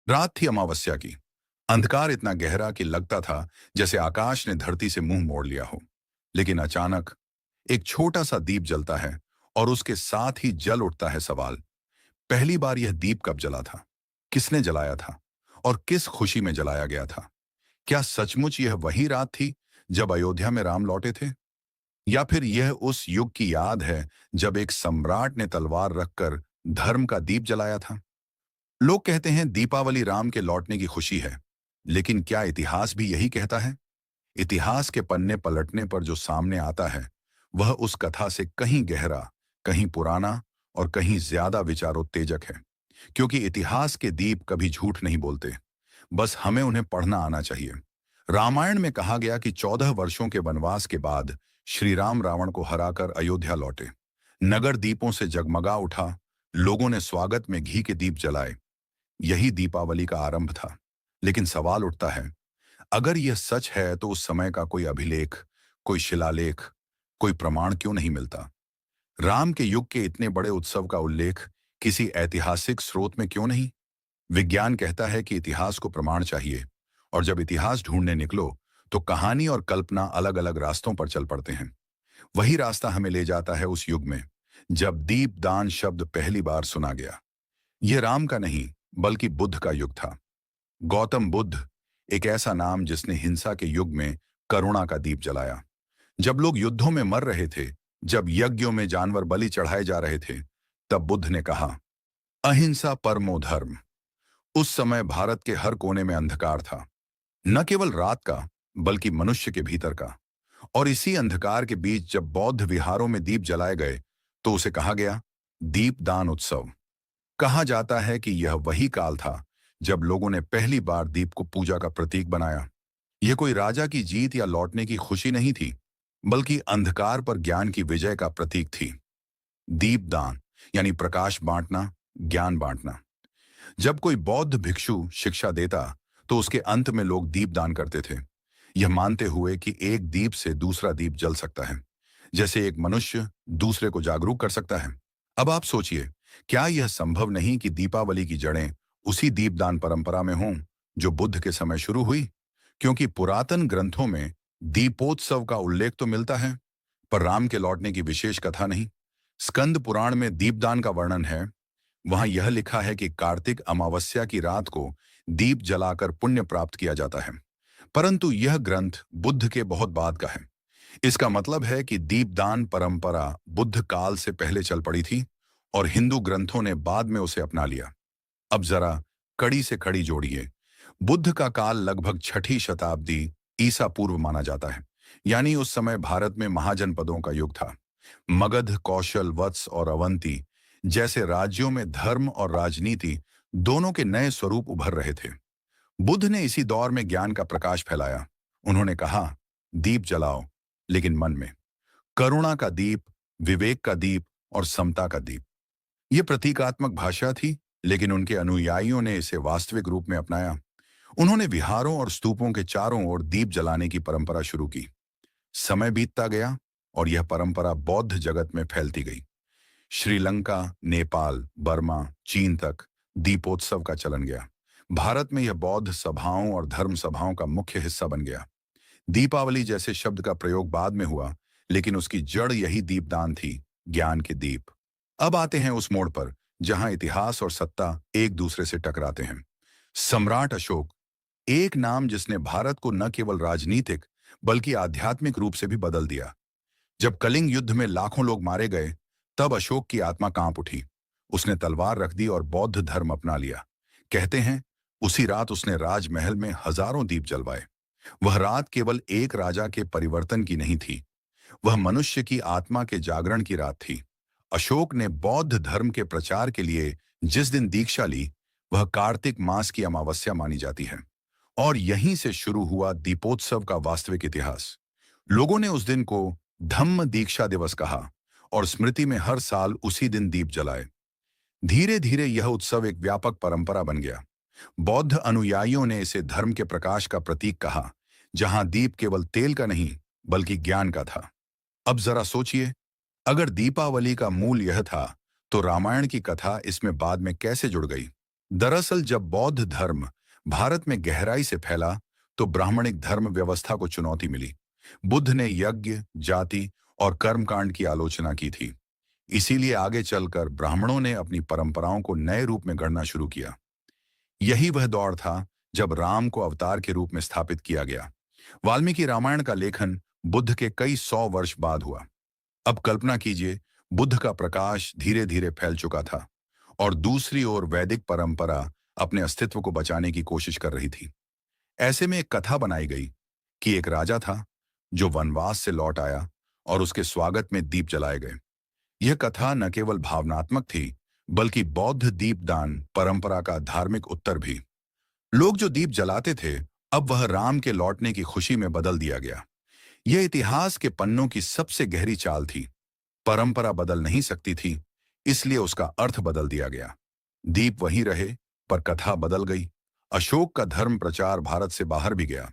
रात थी अमावस्या की। अंधकार इतना गहरा कि लगता था जैसे आकाश ने धरती से मुंह मोड़ लिया हो। लेकिन अचानक एक छोटा सा दीप जलता है और उसके साथ ही जल उठता है सवाल। पहली बार यह दीप कब जला था? किसने जलाया था? और किस खुशी में जलाया गया था? क्या सचमुच यह वही रात थी जब अयोध्या में राम लौटे थे? या फिर यह उस युग की याद है जब एक सम्राट ने तलवार रखकर धर्म का दीप जलाया था? लोग कहते हैं दीपावली राम के लौटने की खुशी है, लेकिन क्या इतिहास भी यही कहता है? इतिहास के पन्ने पलटने पर जो सामने आता है वह उस कथा से कहीं गहरा, कहीं पुराना और कहीं ज्यादा विचारोत्तेजक है। क्योंकि इतिहास के दीप कभी झूठ नहीं बोलते, बस हमें उन्हें पढ़ना आना चाहिए। रामायण में कहा गया कि 14 वर्षों के वनवास के बाद श्री राम रावण को हराकर अयोध्या लौटे। नगर दीपों से जगमगा उठा, लोगों ने स्वागत में घी के दीप जलाए। यही दीपावली का आरंभ था। लेकिन सवाल उठता है, अगर यह सच है तो उस समय का कोई अभिलेख, कोई शिलालेख, कोई प्रमाण क्यों नहीं मिलता? राम के युग के इतने बड़े उत्सव का उल्लेख किसी ऐतिहासिक स्रोत में क्यों नहीं? विज्ञान कहता है कि इतिहास को प्रमाण चाहिए, और जब इतिहास ढूंढने निकलो तो कहानी और कल्पना अलग अलग रास्तों पर चल पड़ते हैं। वही रास्ता हमें ले जाता है उस युग में जब दीपदान शब्द पहली बार सुना गया। यह राम का नहीं, बल्कि बुद्ध का युग था। गौतम बुद्ध, एक ऐसा नाम जिसने हिंसा के युग में करुणा का दीप जलाया। जब लोग युद्धों में मर रहे थे, जब यज्ञों में जानवर बलि चढ़ाए जा रहे थे, तब बुद्ध ने कहा, अहिंसा परमो धर्म। उस समय भारत के हर कोने में अंधकार था, न केवल रात का, बल्कि मनुष्य के भीतर का। और इसी अंधकार के बीच जब बौद्ध विहारों में दीप जलाए गए, तो उसे कहा गया दीपदान उत्सव। कहा जाता है कि यह वही काल था जब लोगों ने पहली बार दीप को पूजा का प्रतीक बनाया। यह कोई राजा की जीत या लौटने की खुशी नहीं थी, बल्कि अंधकार पर ज्ञान की विजय का प्रतीक थी। दीपदान यानी प्रकाश बांटना, ज्ञान बांटना। जब कोई बौद्ध भिक्षु शिक्षा देता, तो उसके अंत में लोग दीपदान करते थे, यह मानते हुए कि एक दीप से दूसरा दीप जल सकता है, जैसे एक मनुष्य दूसरे को जागरूक कर सकता है। अब आप सोचिए, क्या यह संभव नहीं कि दीपावली की जड़ें उसी दीपदान परंपरा में हों जो बुद्ध के समय शुरू हुई? क्योंकि पुरातन ग्रंथों में दीपोत्सव का उल्लेख तो मिलता है, पर राम के लौटने की विशेष कथा नहीं। स्कंद पुराण में दीपदान का वर्णन है। वहां यह लिखा है कि कार्तिक अमावस्या की रात को दीप जलाकर पुण्य प्राप्त किया जाता है। परंतु यह ग्रंथ बुद्ध के बहुत बाद का है। इसका मतलब है कि दीपदान परंपरा बुद्ध काल से पहले चल पड़ी थी और हिंदू ग्रंथों ने बाद में उसे अपना लिया। अब जरा कड़ी से कड़ी जोड़िए। बुद्ध का काल लगभग 6ठी शताब्दी ईसा पूर्व माना जाता है। यानी उस समय भारत में महाजनपदों का युग था। मगध, कौशल, वत्स और अवंती जैसे राज्यों में धर्म और राजनीति दोनों के नए स्वरूप उभर रहे थे। बुद्ध ने इसी दौर में ज्ञान का प्रकाश फैलाया। उन्होंने कहा, दीप जलाओ, लेकिन मन में। करुणा का दीप, विवेक का दीप और समता का दीप। यह प्रतीकात्मक भाषा थी, लेकिन उनके अनुयायियों ने इसे वास्तविक रूप में अपनाया। उन्होंने विहारों और स्तूपों के चारों ओर दीप जलाने की परंपरा शुरू की। समय बीतता गया और यह परंपरा बौद्ध जगत में फैलती गई। श्रीलंका, नेपाल, बर्मा, चीन तक दीपोत्सव का चलन गया। भारत में यह बौद्ध सभाओं और धर्म सभाओं का मुख्य हिस्सा बन गया। दीपावली जैसे शब्द का प्रयोग बाद में हुआ, लेकिन उसकी जड़ यही दीपदान थी, ज्ञान के दीप। अब आते हैं उस मोड़ पर जहां इतिहास और सत्ता एक दूसरे से टकराते हैं। सम्राट अशोक, एक नाम जिसने भारत को न केवल राजनीतिक बल्कि आध्यात्मिक रूप से भी बदल दिया। जब कलिंग युद्ध में लाखों लोग मारे गए, तब अशोक की आत्मा कांप उठी। उसने तलवार रख दी और बौद्ध धर्म अपना लिया। कहते हैं उसी रात उसने राजमहल में हजारों दीप जलवाए। वह रात केवल एक राजा के परिवर्तन की नहीं थी, वह मनुष्य की आत्मा के जागरण की रात थी। अशोक ने बौद्ध धर्म के प्रचार के लिए जिस दिन दीक्षा ली, वह कार्तिक मास की अमावस्या मानी जाती है। और यहीं से शुरू हुआ दीपोत्सव का वास्तविक इतिहास। लोगों ने उस दिन को धम्म दीक्षा दिवस कहा और स्मृति में हर साल उसी दिन दीप जलाए। धीरे धीरे यह उत्सव एक व्यापक परंपरा बन गया। बौद्ध अनुयायियों ने इसे धर्म के प्रकाश का प्रतीक कहा, जहां दीप केवल तेल का नहीं, बल्कि ज्ञान का था। अब जरा सोचिए, अगर दीपावली का मूल यह था, तो रामायण की कथा इसमें बाद में कैसे जुड़ गई? दरअसल जब बौद्ध धर्म भारत में गहराई से फैला तो ब्राह्मणिक धर्म व्यवस्था को चुनौती मिली। बुद्ध ने यज्ञ, जाति और कर्मकांड की आलोचना की थी। इसीलिए आगे चलकर ब्राह्मणों ने अपनी परंपराओं को नए रूप में गढ़ना शुरू किया। यही वह दौर था जब राम को अवतार के रूप में स्थापित किया गया। वाल्मीकि रामायण का लेखन बुद्ध के कई सौ वर्ष बाद हुआ। अब कल्पना कीजिए, बुद्ध का प्रकाश धीरे धीरे फैल चुका था और दूसरी ओर वैदिक परंपरा अपने अस्तित्व को बचाने की कोशिश कर रही थी। ऐसे में एक कथा बनाई गई कि एक राजा था जो वनवास से लौट आया और उसके स्वागत में दीप जलाए गए। यह कथा न केवल भावनात्मक थी, बल्कि बौद्ध दीपदान परंपरा का धार्मिक उत्तर भी। लोग जो दीप जलाते थे, अब वह राम के लौटने की खुशी में बदल दिया गया। यह इतिहास के पन्नों की सबसे गहरी चाल थी। परंपरा बदल नहीं सकती थी, इसलिए उसका अर्थ बदल दिया गया। दीप वहीं रहे, पर कथा बदल गई। अशोक का धर्म प्रचार भारत से बाहर भी गया।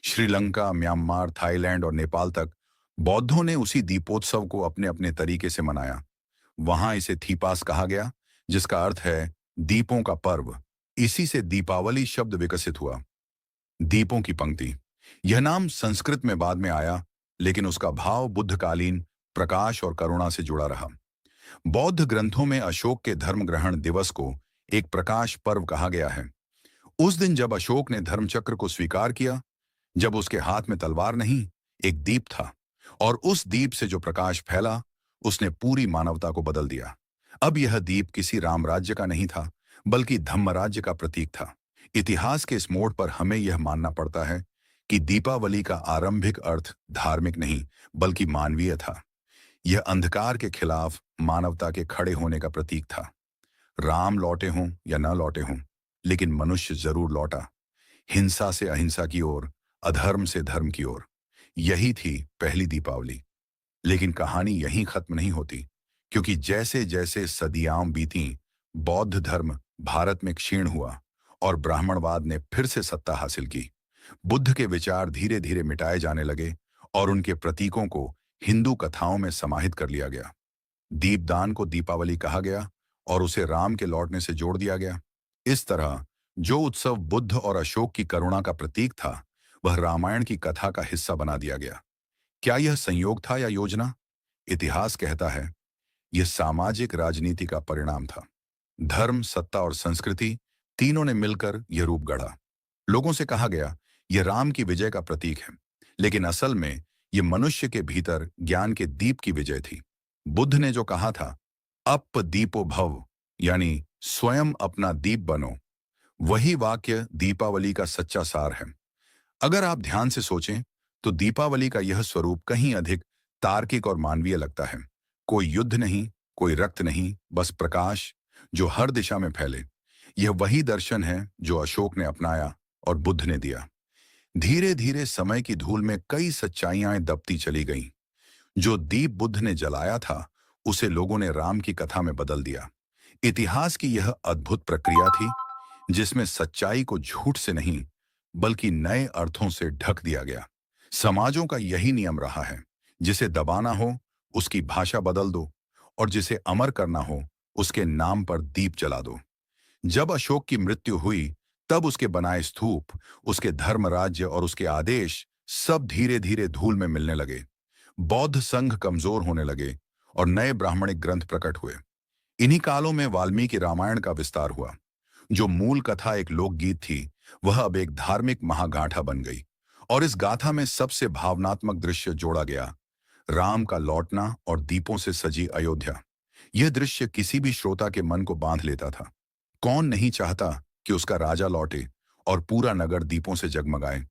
श्रीलंका, म्यांमार, थाईलैंड और नेपाल तक बौद्धों ने उसी दीपोत्सव को अपने अपने तरीके से मनाया। वहां इसे थीपास कहा गया, जिसका अर्थ है दीपों का पर्व। इसी से दीपावली शब्द विकसित हुआ। दीपों की पंक्ति, यह नाम संस्कृत में बाद में आया, लेकिन उसका भाव बुद्धकालीन प्रकाश और करुणा से जुड़ा रहा। बौद्ध ग्रंथों में अशोक के धर्म ग्रहण दिवस को एक प्रकाश पर्व कहा गया है। उस दिन जब अशोक ने धर्मचक्र को स्वीकार किया, जब उसके हाथ में तलवार नहीं, एक दीप था, और उस दीप से जो प्रकाश फैला, उसने पूरी मानवता को बदल दिया। अब यह दीप किसी राम राज्य का नहीं था, बल्कि धम्म राज्य का प्रतीक था। इतिहास के इस मोड़ पर हमें यह मानना पड़ता है कि दीपावली का आरंभिक अर्थ धार्मिक नहीं, बल्कि मानवीय था। यह अंधकार के खिलाफ मानवता के खड़े होने का प्रतीक था। राम लौटे हों या न लौटे हों, लेकिन मनुष्य जरूर लौटा, हिंसा से अहिंसा की ओर, अधर्म से धर्म की ओर। यही थी पहली दीपावली। लेकिन कहानी यहीं खत्म नहीं होती, क्योंकि जैसे जैसे सदियां बीतीं, बौद्ध धर्म भारत में क्षीण हुआ और ब्राह्मणवाद ने फिर से सत्ता हासिल की। बुद्ध के विचार धीरे धीरे मिटाए जाने लगे और उनके प्रतीकों को हिंदू कथाओं में समाहित कर लिया गया। दीपदान को दीपावली कहा गया और उसे राम के लौटने से जोड़ दिया गया। इस तरह जो उत्सव बुद्ध और अशोक की करुणा का प्रतीक था, वह रामायण की कथा का हिस्सा बना दिया गया। क्या यह संयोग था या योजना? इतिहास कहता है यह सामाजिक राजनीति का परिणाम था। धर्म, सत्ता और संस्कृति तीनों ने मिलकर यह रूप गढ़ा। लोगों से कहा गया यह राम की विजय का प्रतीक है, लेकिन असल में यह मनुष्य के भीतर ज्ञान के दीप की विजय थी। बुद्ध ने जो कहा था, अप दीपो भव, यानी स्वयं अपना दीप बनो, वही वाक्य दीपावली का सच्चा सार है। अगर आप ध्यान से सोचें तो दीपावली का यह स्वरूप कहीं अधिक तार्किक और मानवीय लगता है। कोई युद्ध नहीं, कोई रक्त नहीं, बस प्रकाश जो हर दिशा में फैले। यह वही दर्शन है जो अशोक ने अपनाया और बुद्ध ने दिया। धीरे धीरे समय की धूल में कई सच्चाइयां दबती चली गईं। जो दीप बुद्ध ने जलाया था, उसे लोगों ने राम की कथा में बदल दिया। इतिहास की यह अद्भुत प्रक्रिया थी, जिसमें सच्चाई को झूठ से नहीं, बल्कि नए अर्थों से ढक दिया गया। समाजों का यही नियम रहा है, जिसे दबाना हो उसकी भाषा बदल दो, और जिसे अमर करना हो उसके नाम पर दीप जला दो। जब अशोक की मृत्यु हुई, तब उसके बनाए स्तूप, उसके धर्म राज्य और उसके आदेश सब धीरे धीरे धूल में मिलने लगे। बौद्ध संघ कमजोर होने लगे और नए ब्राह्मणिक ग्रंथ प्रकट हुए। इन्हीं कालों में वाल्मीकि रामायण का विस्तार हुआ। जो मूल कथा एक लोकगीत थी, वह अब एक धार्मिक महागाथा बन गई, और इस गाथा में सबसे भावनात्मक दृश्य जोड़ा गया, राम का लौटना और दीपों से सजी अयोध्या। यह दृश्य किसी भी श्रोता के मन को बांध लेता था। कौन नहीं चाहता कि उसका राजा लौटे और पूरा नगर दीपों से जगमगाए।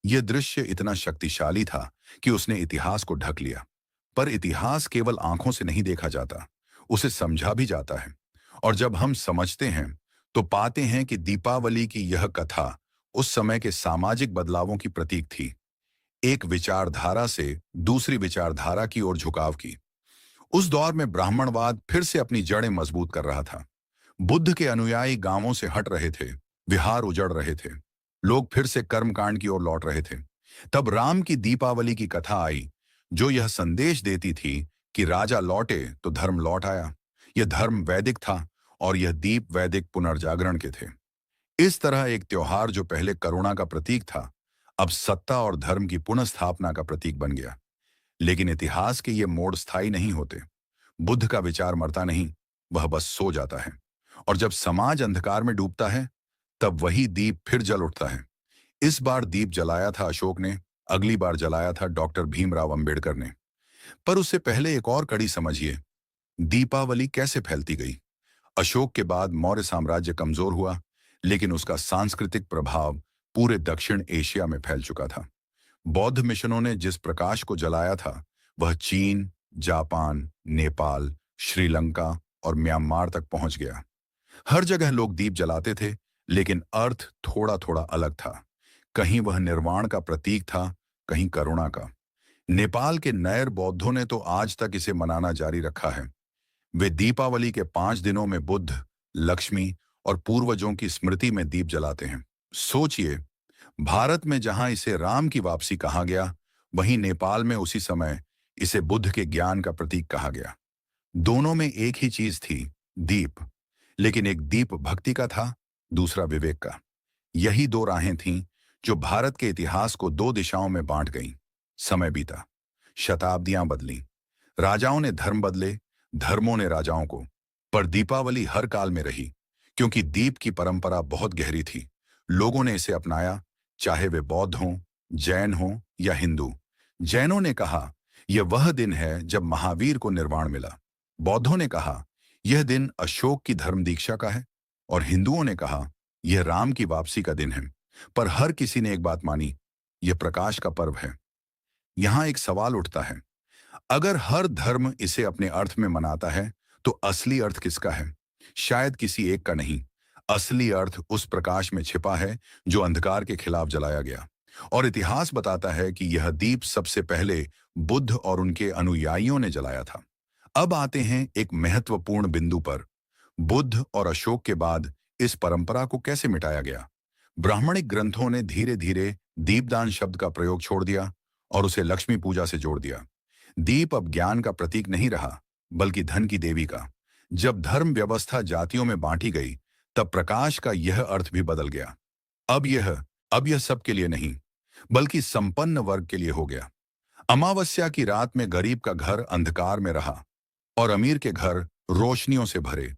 यह दृश्य इतना शक्तिशाली था कि उसने इतिहास को ढक लिया। पर इतिहास केवल आंखों से नहीं देखा जाता, उसे समझा भी जाता है। और जब हम समझते हैं तो पाते हैं कि दीपावली की यह कथा उस समय के सामाजिक बदलावों की प्रतीक थी। एक विचारधारा से दूसरी विचारधारा की ओर झुकाव की। उस दौर में ब्राह्मणवाद फिर से अपनी जड़ें मजबूत कर रहा था। बुद्ध के अनुयायी गांवों से हट रहे थे, विहार उजड़ रहे थे, लोग फिर से कर्मकांड की ओर लौट रहे थे। तब राम की दीपावली की कथा आई, जो यह संदेश देती थी कि राजा लौटे तो धर्म लौट आया। यह धर्म वैदिक था और यह दीप वैदिक पुनर्जागरण के थे। इस तरह एक त्योहार जो पहले करुणा का प्रतीक था, अब सत्ता और धर्म की पुनर्स्थापना का प्रतीक बन गया। लेकिन इतिहास के ये मोड़ स्थायी नहीं होते। बुद्ध का विचार मरता नहीं, वह बस सो जाता है। और जब समाज अंधकार में डूबता है, तब वही दीप फिर जल उठता है। इस बार दीप जलाया था अशोक ने, अगली बार जलाया था डॉक्टर भीमराव अंबेडकर ने। पर उससे पहले एक और कड़ी समझिए, दीपावली कैसे फैलती गई। अशोक के बाद मौर्य साम्राज्य कमजोर हुआ, लेकिन उसका सांस्कृतिक प्रभाव पूरे दक्षिण एशिया में फैल चुका था। बौद्ध मिशनों ने जिस प्रकाश को जलाया था, वह चीन, जापान, नेपाल, श्रीलंका और म्यांमार तक पहुंच गया। हर जगह लोग दीप जलाते थे, लेकिन अर्थ थोड़ा थोड़ा अलग था। कहीं वह निर्वाण का प्रतीक था, कहीं करुणा का। नेपाल के नयर बौद्धों ने तो आज तक इसे मनाना जारी रखा है। वे दीपावली के 5 दिनों में बुद्ध, लक्ष्मी और पूर्वजों की स्मृति में दीप जलाते हैं। सोचिए, भारत में जहां इसे राम की वापसी कहा गया, वहीं नेपाल में उसी समय इसे बुद्ध के ज्ञान का प्रतीक कहा गया। दोनों में एक ही चीज थी, दीप। लेकिन एक दीप भक्ति का था, दूसरा विवेक का। यही दो राहें थीं जो भारत के इतिहास को दो दिशाओं में बांट गईं। समय बीता, शताब्दियां बदलीं, राजाओं ने धर्म बदले, धर्मों ने राजाओं को। पर दीपावली हर काल में रही, क्योंकि दीप की परंपरा बहुत गहरी थी। लोगों ने इसे अपनाया, चाहे वे बौद्ध हों, जैन हों या हिंदू। जैनों ने कहा, यह वह दिन है जब महावीर को निर्वाण मिला। बौद्धों ने कहा, यह दिन अशोक की धर्म दीक्षा का है। और हिंदुओं ने कहा, यह राम की वापसी का दिन है। पर हर किसी ने एक बात मानी, यह प्रकाश का पर्व है। यहां एक सवाल उठता है, अगर हर धर्म इसे अपने अर्थ में मनाता है, तो असली अर्थ किसका है? शायद किसी एक का नहीं। असली अर्थ उस प्रकाश में छिपा है जो अंधकार के खिलाफ जलाया गया। और इतिहास बताता है कि यह दीप सबसे पहले बुद्ध और उनके अनुयायियों ने जलाया था। अब आते हैं एक महत्वपूर्ण बिंदु पर। बुद्ध और अशोक के बाद इस परंपरा को कैसे मिटाया गया? ब्राह्मणिक ग्रंथों ने धीरे धीरे दीपदान शब्द का प्रयोग छोड़ दिया और उसे लक्ष्मी पूजा से जोड़ दिया। दीप अब ज्ञान का प्रतीक नहीं रहा, बल्कि धन की देवी का। जब धर्म व्यवस्था जातियों में बांटी गई, तब प्रकाश का यह अर्थ भी बदल गया। अब यह अब यह सबके लिए नहीं, बल्कि संपन्न वर्ग के लिए हो गया। अमावस्या की रात में गरीब का घर अंधकार में रहा और अमीर के घर रोशनियों से भरे।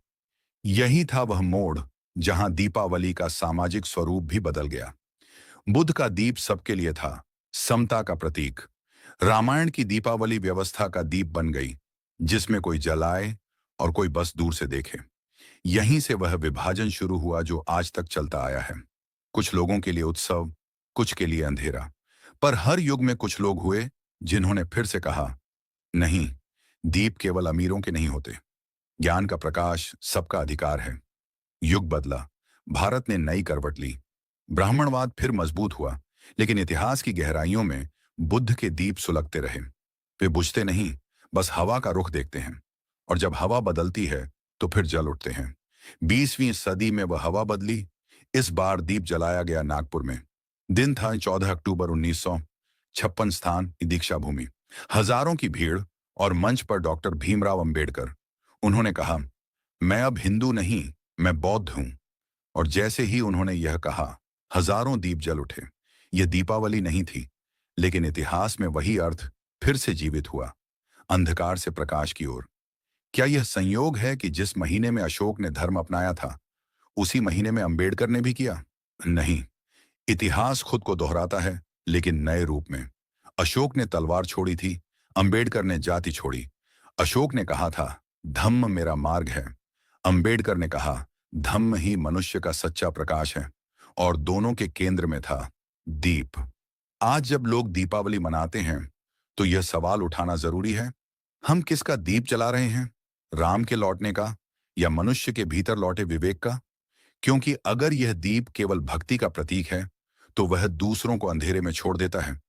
यही था वह मोड़ जहां दीपावली का सामाजिक स्वरूप भी बदल गया। बुद्ध का दीप सबके लिए था, समता का प्रतीक। रामायण की दीपावली व्यवस्था का दीप बन गई, जिसमें कोई जलाए और कोई बस दूर से देखे। यहीं से वह विभाजन शुरू हुआ जो आज तक चलता आया है। कुछ लोगों के लिए उत्सव, कुछ के लिए अंधेरा। पर हर युग में कुछ लोग हुए जिन्होंने फिर से कहा, नहीं, दीप केवल अमीरों के नहीं होते। ज्ञान का प्रकाश सबका अधिकार है। युग बदला, भारत ने नई करवट ली। ब्राह्मणवाद फिर मजबूत हुआ, लेकिन इतिहास की गहराइयों में बुद्ध के दीप सुलगते रहे। वे बुझते नहीं, बस हवा का रुख देखते हैं। और जब हवा बदलती है, तो फिर जल उठते हैं। 20वीं सदी में वह हवा बदली। इस बार दीप जलाया गया नागपुर में। दिन था 14 अक्टूबर 1956। स्थान दीक्षा भूमि। हजारों की भीड़ और मंच पर डॉक्टर भीमराव अंबेडकर। उन्होंने कहा, मैं अब हिंदू नहीं, मैं बौद्ध हूं। और जैसे ही उन्होंने यह कहा, हजारों दीप जल उठे। यह दीपावली नहीं थी, लेकिन इतिहास में वही अर्थ फिर से जीवित हुआ, अंधकार से प्रकाश की ओर। क्या यह संयोग है कि जिस महीने में अशोक ने धर्म अपनाया था, उसी महीने में अंबेडकर ने भी किया? नहीं, इतिहास खुद को दोहराता है, लेकिन नए रूप में। अशोक ने तलवार छोड़ी थी, अंबेडकर ने जाति छोड़ी। अशोक ने कहा था, धम्म मेरा मार्ग है। अंबेडकर ने कहा, धम्म ही मनुष्य का सच्चा प्रकाश है। और दोनों के केंद्र में था दीप। आज जब लोग दीपावली मनाते हैं, तो यह सवाल उठाना जरूरी है, हम किसका दीप जला रहे हैं? राम के लौटने का, या मनुष्य के भीतर लौटे विवेक का? क्योंकि अगर यह दीप केवल भक्ति का प्रतीक है, तो वह दूसरों को अंधेरे में छोड़ देता है।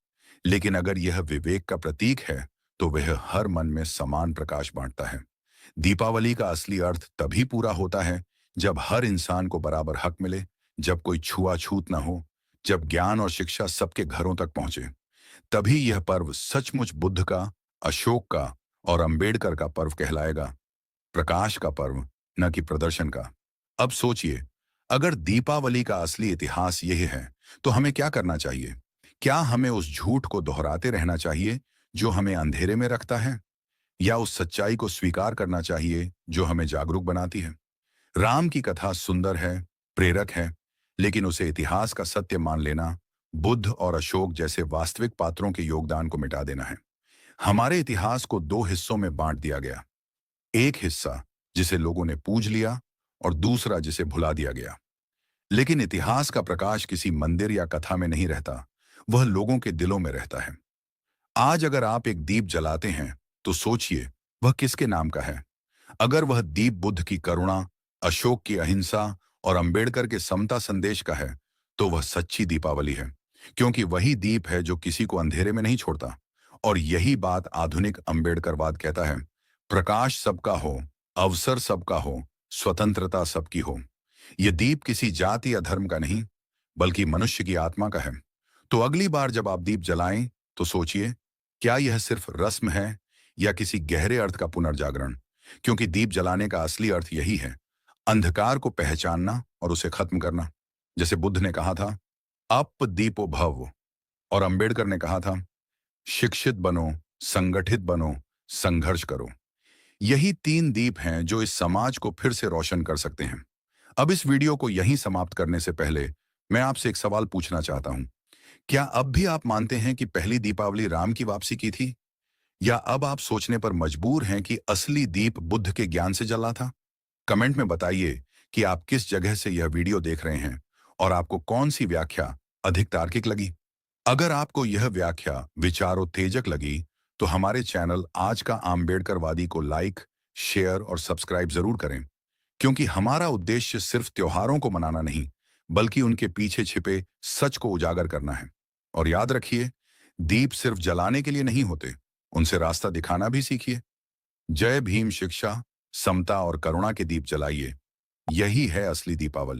लेकिन अगर यह विवेक का प्रतीक है, तो वह हर मन में समान प्रकाश बांटता है। दीपावली का असली अर्थ तभी पूरा होता है जब हर इंसान को बराबर हक मिले, जब कोई छुआछूत न हो, जब ज्ञान और शिक्षा सबके घरों तक पहुंचे। तभी यह पर्व सचमुच बुद्ध का, अशोक का और अंबेडकर का पर्व कहलाएगा। प्रकाश का पर्व, न कि प्रदर्शन का। अब सोचिए, अगर दीपावली का असली इतिहास यही है, तो हमें क्या करना चाहिए? क्या हमें उस झूठ को दोहराते रहना चाहिए जो हमें अंधेरे में रखता है, या उस सच्चाई को स्वीकार करना चाहिए जो हमें जागरूक बनाती है? राम की कथा सुंदर है, प्रेरक है, लेकिन उसे इतिहास का सत्य मान लेना बुद्ध और अशोक जैसे वास्तविक पात्रों के योगदान को मिटा देना है। हमारे इतिहास को दो हिस्सों में बांट दिया गया। एक हिस्सा जिसे लोगों ने पूज लिया, और दूसरा जिसे भुला दिया गया। लेकिन इतिहास का प्रकाश किसी मंदिर या कथा में नहीं रहता, वह लोगों के दिलों में रहता है। आज अगर आप एक दीप जलाते हैं, तो सोचिए वह किसके नाम का है? अगर वह दीप बुद्ध की करुणा, अशोक की अहिंसा और अंबेडकर के समता संदेश का है, तो वह सच्ची दीपावली है। क्योंकि वही दीप है जो किसी को अंधेरे में नहीं छोड़ता। और यही बात आधुनिक अंबेडकरवाद कहता है। प्रकाश सबका हो, अवसर सबका हो, स्वतंत्रता सबकी हो। यह दीप किसी जाति या धर्म का नहीं, बल्कि मनुष्य की आत्मा का है। तो अगली बार जब आप दीप जलाएं, तो सोचिए, क्या यह सिर्फ रस्म है या किसी गहरे अर्थ का पुनर्जागरण? क्योंकि दीप जलाने का असली अर्थ यही है, अंधकार को पहचानना और उसे खत्म करना। जैसे बुद्ध ने कहा था, अप दीपो भव, और अंबेडकर ने कहा था, शिक्षित बनो, संगठित बनो, संघर्ष करो। यही तीन दीप हैं जो इस समाज को फिर से रोशन कर सकते हैं। अब इस वीडियो को यहीं समाप्त करने से पहले मैं आपसे एक सवाल पूछना चाहता हूं। क्या अब भी आप मानते हैं कि पहली दीपावली राम की वापसी की थी? या अब आप सोचने पर मजबूर हैं कि असली दीप बुद्ध के ज्ञान से जला था? कमेंट में बताइए कि आप किस जगह से यह वीडियो देख रहे हैं और आपको कौन सी व्याख्या अधिक तार्किक लगी। अगर आपको यह व्याख्या विचारोत्तेजक लगी, तो हमारे चैनल आज का आम्बेडकरवादी को लाइक, शेयर और सब्सक्राइब जरूर करें। क्योंकि हमारा उद्देश्य सिर्फ त्योहारों को मनाना नहीं, बल्कि उनके पीछे छिपे सच को उजागर करना है। और याद रखिए, दीप सिर्फ जलाने के लिए नहीं होते, उनसे रास्ता दिखाना भी सीखिए। जय भीम। शिक्षा, समता और करुणा के दीप जलाइए। यही है असली दीपावली।